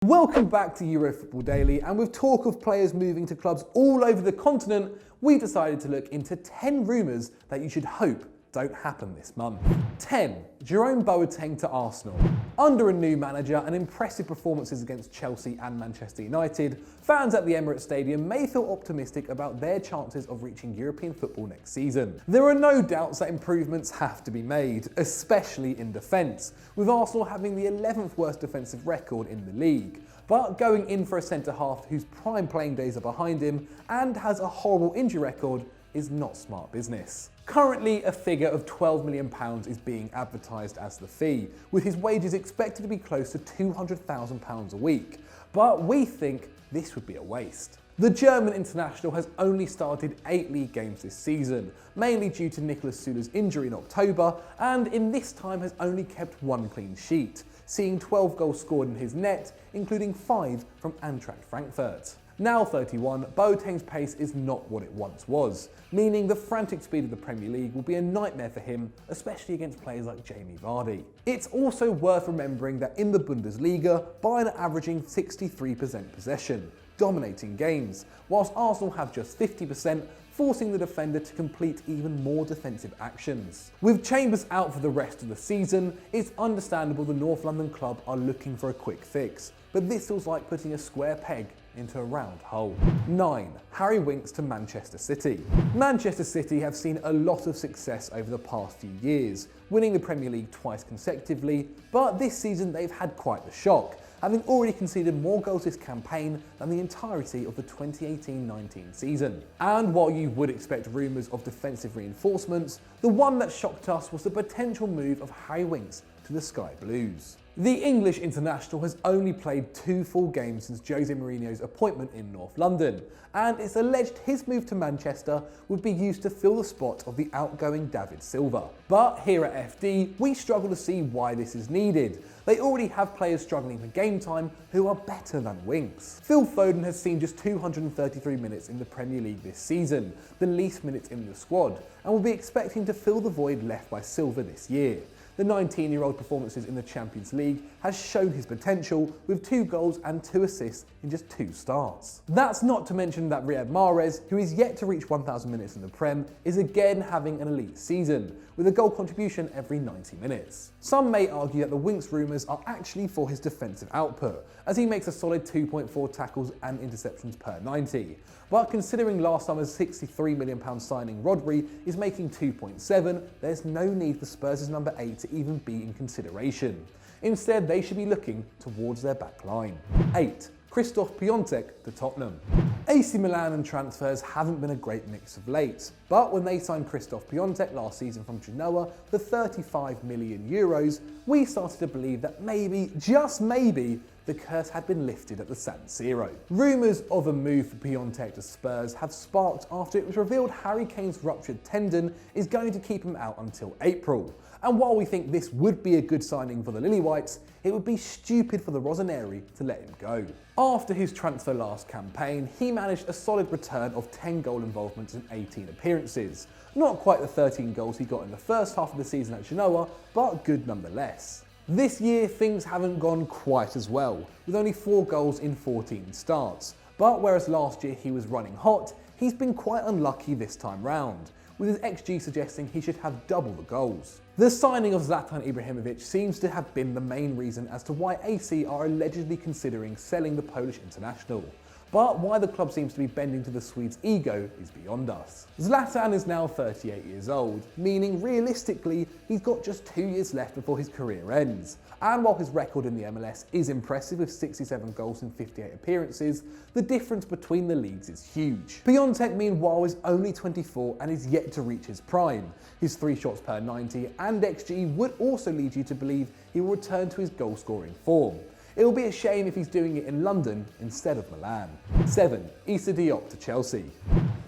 Welcome back to Eurofootball Daily, and with talk of players moving to clubs all over the continent, we decided to look into 10 rumours that you should hope don't happen this month. 10. Jerome Boateng to Arsenal. Under a new manager and impressive performances against Chelsea and Manchester United, fans at the Emirates Stadium may feel optimistic about their chances of reaching European football next season. There are no doubts that improvements have to be made, especially in defence, with Arsenal having the 11th worst defensive record in the league. But going in for a centre-half whose prime playing days are behind him and has a horrible injury record is not smart business. Currently, a figure of £12 million is being advertised as the fee, with his wages expected to be close to £200,000 a week. But we think this would be a waste. The German international has only started 8 league games this season, mainly due to Niklas Süle's injury in October, and in this time has only kept 1 clean sheet, seeing 12 goals scored in his net, including 5 from Eintracht Frankfurt. Now 31, Boateng's pace is not what it once was, meaning the frantic speed of the Premier League will be a nightmare for him, especially against players like Jamie Vardy. It's also worth remembering that in the Bundesliga, Bayern are averaging 63% possession, dominating games, whilst Arsenal have just 50%, forcing the defender to complete even more defensive actions. With Chambers out for the rest of the season, it's understandable the North London club are looking for a quick fix, but this feels like putting a square peg into a round hole. 9. Harry Winks to Manchester City. Manchester City have seen a lot of success over the past few years, winning the Premier League twice consecutively, but this season they've had quite the shock, having already conceded more goals this campaign than the entirety of the 2018-19 season. And while you would expect rumours of defensive reinforcements, the one that shocked us was the potential move of Harry Winks to the Sky Blues. The English international has only played 2 full games since Jose Mourinho's appointment in North London, and it's alleged his move to Manchester would be used to fill the spot of the outgoing David Silva. But here at FD, we struggle to see why this is needed. They already have players struggling for game time who are better than Winks. Phil Foden has seen just 233 minutes in the Premier League this season, the least minutes in the squad, and will be expecting to fill the void left by Silva this year. The 19-year-old performances in the Champions League has shown his potential with 2 goals and 2 assists in just 2 starts. That's not to mention that Riyad Mahrez, who is yet to reach 1,000 minutes in the Prem, is again having an elite season, with a goal contribution every 90 minutes. Some may argue that the Winks rumours are actually for his defensive output, as he makes a solid 2.4 tackles and interceptions per 90. But considering last summer's £63 million signing Rodri is making 2.7, there's no need for Spurs' number 8 to even be in consideration. Instead, they should be looking towards their back line. 8. Christoph Piontek to Tottenham. AC Milan and transfers haven't been a great mix of late, but when they signed Christoph Piontek last season from Genoa for €35 million, we started to believe that maybe, just maybe, the curse had been lifted at the San Siro. Rumours of a move for Piontek to Spurs have sparked after it was revealed Harry Kane's ruptured tendon is going to keep him out until April. And while we think this would be a good signing for the Lily-Whites, it would be stupid for the Rossoneri to let him go. After his transfer last campaign, he managed a solid return of 10 goal involvements in 18 appearances. Not quite the 13 goals he got in the first half of the season at Genoa, but good nonetheless. This year, things haven't gone quite as well, with only 4 goals in 14 starts. But whereas last year he was running hot, he's been quite unlucky this time round, with his XG suggesting he should have double the goals. The signing of Zlatan Ibrahimovic seems to have been the main reason as to why AC are allegedly considering selling the Polish international. But why the club seems to be bending to the Swede's ego is beyond us. Zlatan is now 38 years old, meaning realistically he's got just 2 years left before his career ends. And while his record in the MLS is impressive with 67 goals in 58 appearances, the difference between the leagues is huge. Piontek meanwhile is only 24 and is yet to reach his prime. His 3 shots per 90 and XG would also lead you to believe he will return to his goal scoring form. It will be a shame if he's doing it in London instead of Milan. 7. Issa Diop to Chelsea.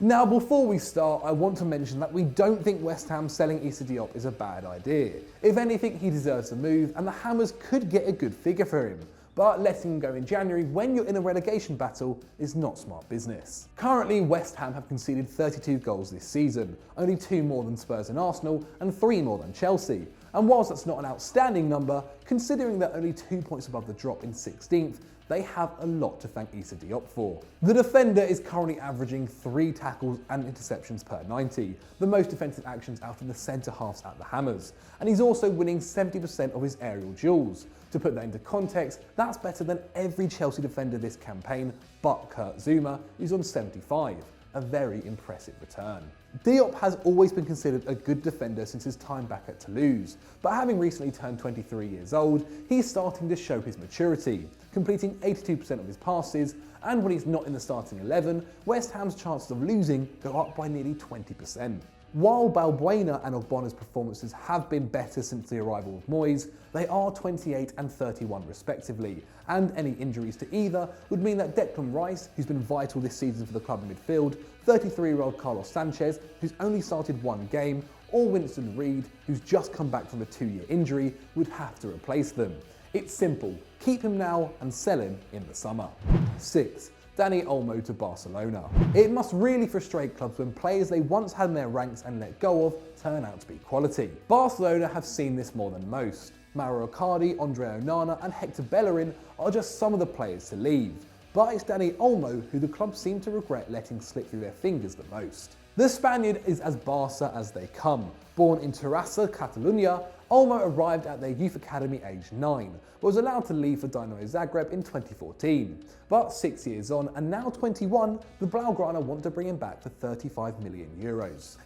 Now before we start, I want to mention that we don't think West Ham selling Issa Diop is a bad idea. If anything, he deserves a move and the Hammers could get a good figure for him. But letting him go in January when you're in a relegation battle is not smart business. Currently, West Ham have conceded 32 goals this season, only 2 more than Spurs and Arsenal and 3 more than Chelsea. And whilst that's not an outstanding number, considering they're only 2 points above the drop in 16th, they have a lot to thank Issa Diop for. The defender is currently averaging 3 tackles and interceptions per 90, the most defensive actions out of the centre-halves at the Hammers, and he's also winning 70% of his aerial duels. To put that into context, that's better than every Chelsea defender this campaign, but Kurt Zouma, who's on 75. A very impressive return. Diop has always been considered a good defender since his time back at Toulouse, but having recently turned 23 years old, he's starting to show his maturity, completing 82% of his passes, and when he's not in the starting 11, West Ham's chances of losing go up by nearly 20%. While Balbuena and Ogbona's performances have been better since the arrival of Moyes, they are 28 and 31 respectively, and any injuries to either would mean that Declan Rice, who's been vital this season for the club in midfield, 33-year-old Carlos Sanchez, who's only started 1 game, or Winston Reid, who's just come back from a 2-year injury, would have to replace them. It's simple, keep him now and sell him in the summer. 6. Dani Olmo to Barcelona. It must really frustrate clubs when players they once had in their ranks and let go of turn out to be quality. Barcelona have seen this more than most. Mauro Icardi, Andre Onana and Hector Bellerin are just some of the players to leave. But it's Dani Olmo who the club seem to regret letting slip through their fingers the most. The Spaniard is as Barca as they come. Born in Terrassa, Catalonia, Olmo arrived at their youth academy aged 9, but was allowed to leave for Dinamo Zagreb in 2014. But 6 years on, and now 21, the Blaugrana want to bring him back for €35 million.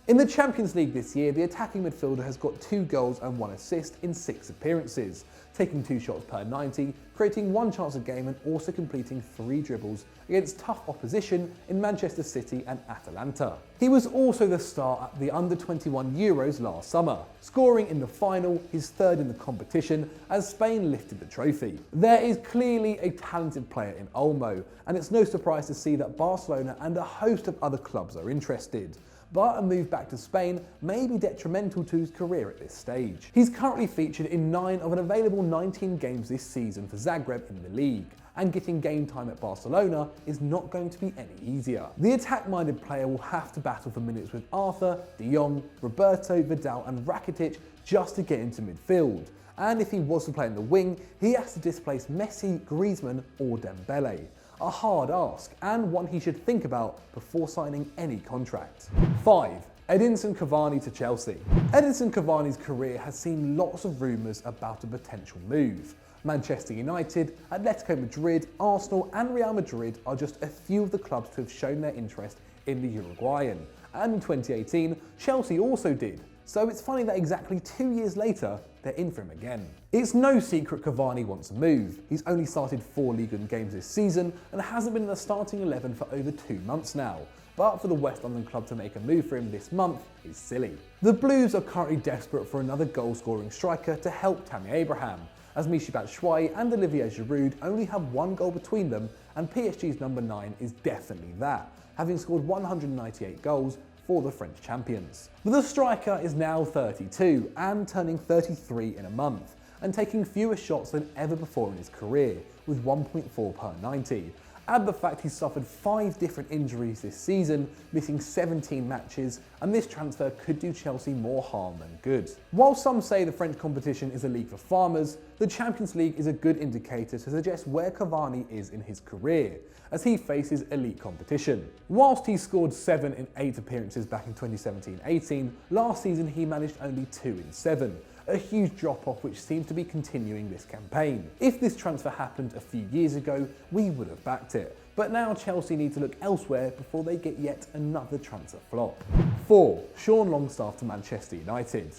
In the Champions League this year, the attacking midfielder has got 2 goals and 1 assist in 6 appearances, taking 2 shots per 90, creating 1 chance a game and also completing 3 dribbles against tough opposition in Manchester City and Atalanta. He was also the star at the Under-21 Euros last summer, scoring in the final, his 3rd in the competition, as Spain lifted the trophy. There is clearly a talented player in Olmo, and it's no surprise to see that Barcelona and a host of other clubs are interested. But a move back to Spain may be detrimental to his career at this stage. He's currently featured in 9 of an available 19 games this season for Zagreb in the league, and getting game time at Barcelona is not going to be any easier. The attack-minded player will have to battle for minutes with Arthur, De Jong, Roberto, Vidal and Rakitic just to get into midfield. And if he was to play in the wing, he has to displace Messi, Griezmann or Dembele. A hard ask, and one he should think about before signing any contract. 5. Edinson Cavani to Chelsea. Edinson Cavani's career has seen lots of rumours about a potential move. Manchester United, Atletico Madrid, Arsenal and Real Madrid are just a few of the clubs to have shown their interest in the Uruguayan. And in 2018, Chelsea also did. So it's funny that exactly 2 years later, they're in for him again. It's no secret Cavani wants a move. He's only started 4 League One games this season and hasn't been in the starting 11 for over 2 months now. But for the West London club to make a move for him this month is silly. The Blues are currently desperate for another goal-scoring striker to help Tammy Abraham, as Michy Batshuayi and Olivier Giroud only have 1 goal between them, and PSG's number 9 is definitely that, having scored 198 goals for the French champions. But the striker is now 32 and turning 33 in a month, and taking fewer shots than ever before in his career, with 1.4 per 90. Add the fact he's suffered 5 different injuries this season, missing 17 matches, and this transfer could do Chelsea more harm than good. While some say the French competition is a league for farmers, the Champions League is a good indicator to suggest where Cavani is in his career, as he faces elite competition. Whilst he scored 7 in 8 appearances back in 2017-18, last season he managed only 2 in 7. A huge drop-off which seems to be continuing this campaign. If this transfer happened a few years ago, we would have backed it. But now Chelsea need to look elsewhere before they get yet another transfer flop. 4. Sean Longstaff to Manchester United.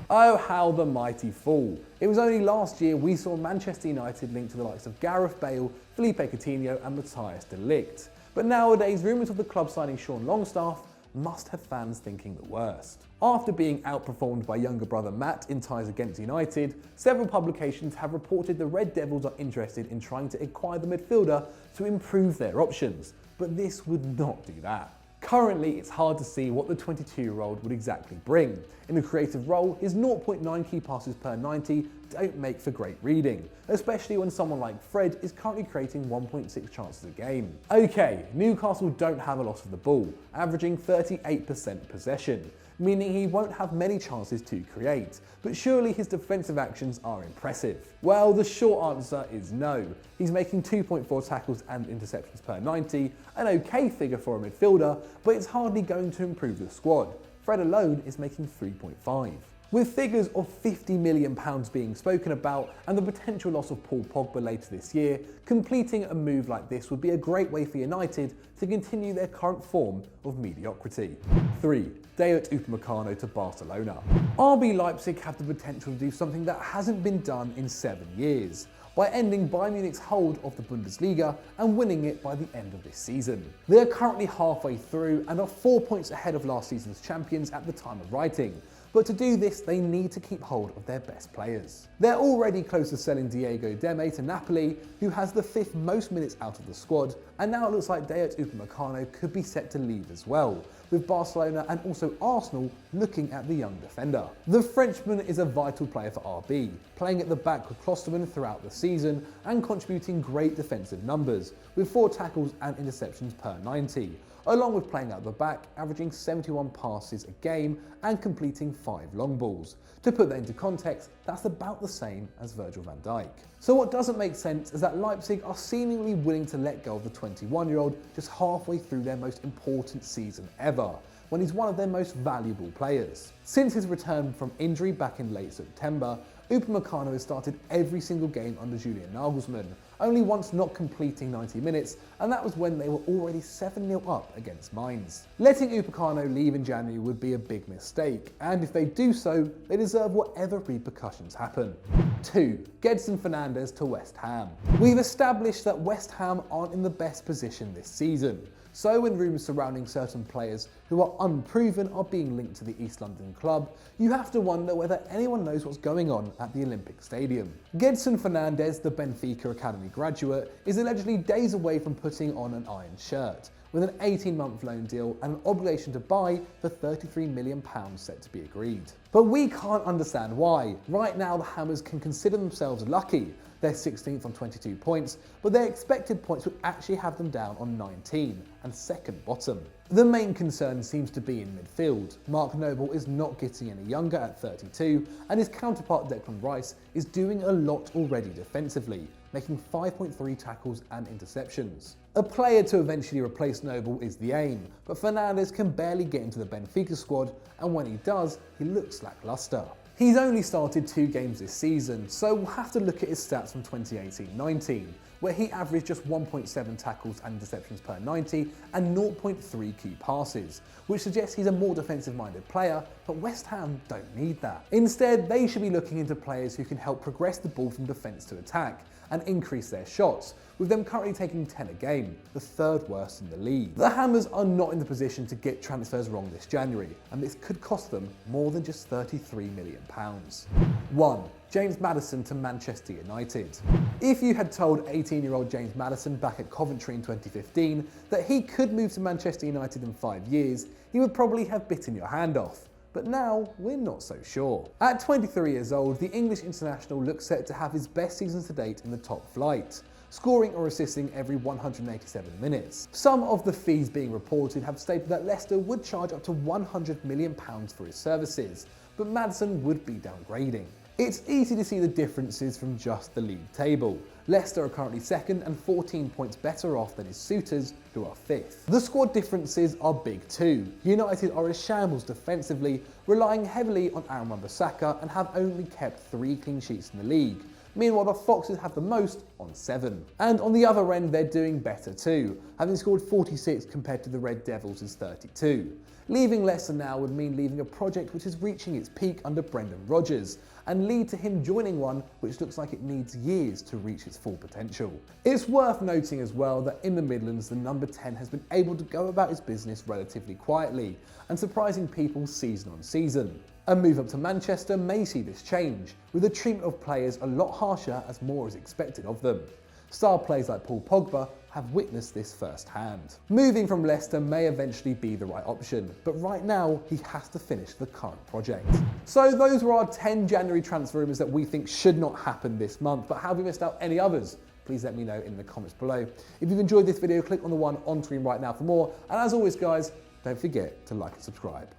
Oh, how the mighty fall. It was only last year we saw Manchester United linked to the likes of Gareth Bale, Felipe Coutinho and Matthias de Ligt. But nowadays, rumours of the club signing Sean Longstaff must have fans thinking the worst. After being outperformed by younger brother Matt in ties against United, several publications have reported the Red Devils are interested in trying to acquire the midfielder to improve their options, but this would not do that. Currently, it's hard to see what the 22-year-old would exactly bring. In a creative role, his 0.9 key passes per 90 don't make for great reading, especially when someone like Fred is currently creating 1.6 chances a game. Okay, Newcastle don't have a lot of the ball, averaging 38% possession. meaning he won't have many chances to create. But surely his defensive actions are impressive. Well, the short answer is no. He's making 2.4 tackles and interceptions per 90, an okay figure for a midfielder, but it's hardly going to improve the squad. Fred alone is making 3.5. With figures of £50 million being spoken about and the potential loss of Paul Pogba later this year, completing a move like this would be a great way for United to continue their current form of mediocrity. 3. Dayot Upamecano to Barcelona. RB Leipzig have the potential to do something that hasn't been done in 7 years, by ending Bayern Munich's hold of the Bundesliga and winning it by the end of this season. They are currently halfway through and are 4 points ahead of last season's champions at the time of writing. But to do this, they need to keep hold of their best players. They're already close to selling Diego Demme to Napoli, who has the 5th most minutes out of the squad, and now it looks like Dayot Upamecano could be set to leave as well, with Barcelona and also Arsenal looking at the young defender. The Frenchman is a vital player for RB, playing at the back with Klosterman throughout the season and contributing great defensive numbers, with 4 tackles and interceptions per 90. Along with playing out the back, averaging 71 passes a game and completing 5 long balls. To put that into context, that's about the same as Virgil van Dijk. So what doesn't make sense is that Leipzig are seemingly willing to let go of the 21-year-old just halfway through their most important season ever, when he's one of their most valuable players. Since his return from injury back in late September, Upamecano has started every single game under Julian Nagelsmann, only once not completing 90 minutes, and that was when they were already 7-0 up against Mainz. Letting Upamecano leave in January would be a big mistake, and if they do so, they deserve whatever repercussions happen. 2. Goodson Fernandez to West Ham. We've established that West Ham aren't in the best position this season. So when rumours surrounding certain players who are unproven are being linked to the East London club, you have to wonder whether anyone knows what's going on at the Olympic Stadium. Goodson Fernandez, the Benfica Academy graduate, is allegedly days away from putting on an iron shirt, with an 18-month loan deal and an obligation to buy for £33 million set to be agreed. But we can't understand why. Right now the Hammers can consider themselves lucky. They're 16th on 22 points, but their expected points would actually have them down on 19 and second bottom. The main concern seems to be in midfield. Mark Noble is not getting any younger at 32, and his counterpart Declan Rice is doing a lot already defensively, making 5.3 tackles and interceptions. A player to eventually replace Noble is the aim, but Fernandez can barely get into the Benfica squad, and when he does, he looks lacklustre. He's only started 2 games this season, so we'll have to look at his stats from 2018-19, where he averaged just 1.7 tackles and interceptions per 90 and 0.3 key passes, which suggests he's a more defensive-minded player, but West Ham don't need that. Instead, they should be looking into players who can help progress the ball from defence to attack and increase their shots, with them currently taking 10 a game, the 3rd worst in the league. The Hammers are not in the position to get transfers wrong this January, and this could cost them more than just £33 million. 1. James Madison to Manchester United. If you had told 18-year-old James Madison back at Coventry in 2015 that he could move to Manchester United in 5 years, he would probably have bitten your hand off. But now, we're not so sure. At 23 years old, the English international looks set to have his best season to date in the top flight, scoring or assisting every 187 minutes. Some of the fees being reported have stated that Leicester would charge up to £100 million for his services, but Madison would be downgrading. It's easy to see the differences from just the league table. Leicester are currently 2nd and 14 points better off than his suitors, who are 5th. The squad differences are big too. United are a shambles defensively, relying heavily on Aaron Wan-Bissaka and have only kept 3 clean sheets in the league. Meanwhile, the Foxes have the most on 7. And on the other end, they're doing better too, having scored 46 compared to the Red Devils' 32. Leaving Leicester now would mean leaving a project which is reaching its peak under Brendan Rodgers, and lead to him joining one which looks like it needs years to reach its full potential. It's worth noting as well that in the Midlands, the number 10 has been able to go about his business relatively quietly and surprising people season on season. A move up to Manchester may see this change, with the treatment of players a lot harsher as more is expected of them. Star players like Paul Pogba have witnessed this firsthand. Moving from Leicester may eventually be the right option, but right now he has to finish the current project. So those were our 10 January transfer rumours that we think should not happen this month, but have we missed out any others? Please let me know in the comments below. If you've enjoyed this video, click on the one on screen right now for more, and as always guys, don't forget to like and subscribe.